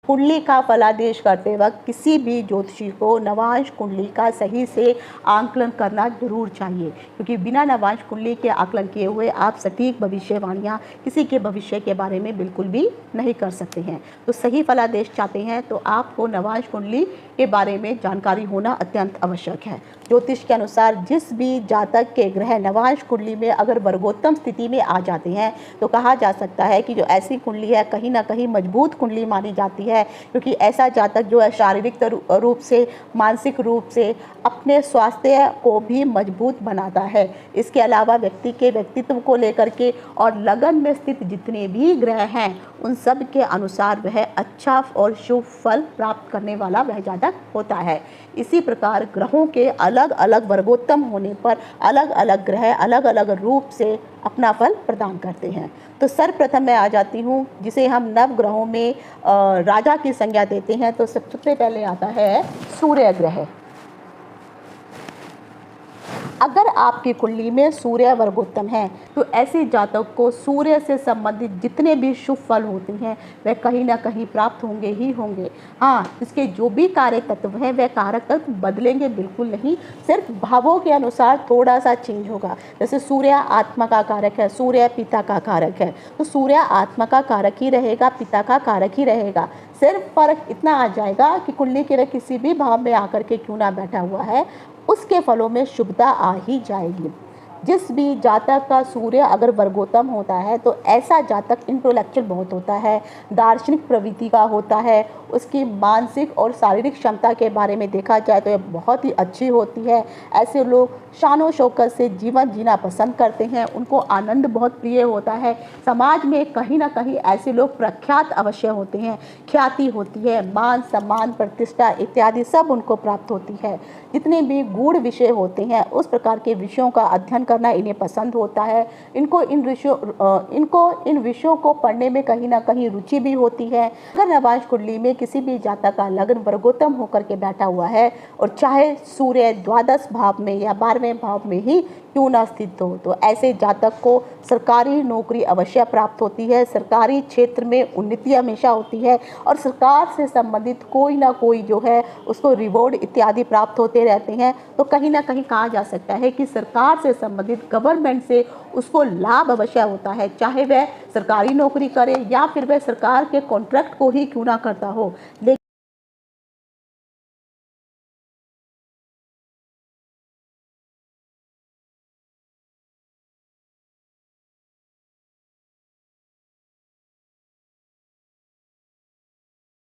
कुंडली का फलादेश करते वक्त किसी भी ज्योतिषी को नवांश कुंडली का सही से आंकलन करना जरूर चाहिए, क्योंकि बिना नवांश कुंडली के आकलन किए हुए आप सटीक भविष्यवाणियाँ किसी के भविष्य के बारे में बिल्कुल भी नहीं कर सकते हैं। तो सही फलादेश चाहते हैं तो आपको नवांश कुंडली के बारे में जानकारी होना अत्यंत आवश्यक है। ज्योतिष के अनुसार जिस भी जातक के ग्रह नवांश कुंडली में अगर वर्गोत्तम स्थिति में आ जाते हैं तो कहा जा सकता है कि जो ऐसी कुंडली है कहीं ना कहीं मजबूत कुंडली मानी जाती है, क्योंकि ऐसा जातक जो है शारीरिक रूप से, मानसिक रूप से अपने स्वास्थ्य को भी मजबूत बनाता है। इसके अलावा व्यक्ति के व्यक्तित्व को लेकर के और लगन में स्थित जितने भी ग्रह हैं उन सब के अनुसार वह अच्छा और शुभ फल प्राप्त करने वाला वह जातक होता है। इसी प्रकार ग्रहों के अलग अलग वर्गोत्तम होने पर अलग अलग ग्रह अलग अलग रूप से अपना फल प्रदान करते हैं। तो सर्वप्रथम मैं आ जाती हूँ जिसे हम नव ग्रहों में राजा की संज्ञा देते हैं। तो सबसे पहले आता है सूर्य ग्रह। अगर आपकी कुंडली में सूर्य वर्गोत्तम है तो ऐसे जातक को सूर्य से संबंधित जितने भी शुभ फल होते हैं वह कहीं ना कहीं प्राप्त होंगे ही होंगे। हाँ, इसके जो भी कारक तत्व हैं वह कारक तत्व बदलेंगे बिल्कुल नहीं, सिर्फ भावों के अनुसार थोड़ा सा चेंज होगा। जैसे सूर्य आत्मा का कारक है, सूर्य पिता का कारक है, तो सूर्य आत्मा का कारक ही रहेगा, पिता का कारक ही रहेगा। सिर्फ फर्क इतना आ जाएगा कि कुंडली के किसी भी भाव में आकर के क्यों ना बैठा हुआ है उसके फलों में शुभता आ ही जाएगी। जिस भी जातक का सूर्य अगर वर्गोत्तम होता है तो ऐसा जातक इंटेलेक्चुअल बहुत होता है, दार्शनिक प्रवृत्ति का होता है, उसकी मानसिक और शारीरिक क्षमता के बारे में देखा जाए तो यह बहुत ही अच्छी होती है। ऐसे लोग शानो शौकत से जीवन जीना पसंद करते हैं, उनको आनंद बहुत प्रिय होता है। समाज में कहीं ना कहीं ऐसे लोग प्रख्यात अवश्य होते हैं, ख्याति होती है, मान सम्मान प्रतिष्ठा इत्यादि सब उनको प्राप्त होती है। जितने भी गूढ़ विषय होते हैं उस प्रकार के विषयों का अध्ययन करना इन्हें पसंद होता है। इनको इन विषयों को पढ़ने में कहीं ना कहीं रुचि भी होती है। अगर नवांश कुंडली में किसी भी जातक का लग्न वर्गोत्तम होकर के बैठा हुआ है और चाहे सूर्य द्वादश भाव में या 12वें भाव में ही क्यों ना स्थित हो तो ऐसे जातक को सरकारी नौकरी अवश्य प्राप्त होती है, सरकारी क्षेत्र में उन्नति हमेशा होती है और सरकार से संबंधित कोई ना कोई जो है उसको रिवॉर्ड इत्यादि प्राप्त होते रहते हैं। तो कहीं ना कहीं कहा जा सकता है कि सरकार से संबंधित गवर्नमेंट से उसको लाभ अवश्य होता है, चाहे वह सरकारी नौकरी करे या फिर वह सरकार के कॉन्ट्रैक्ट को ही क्यों ना करता हो।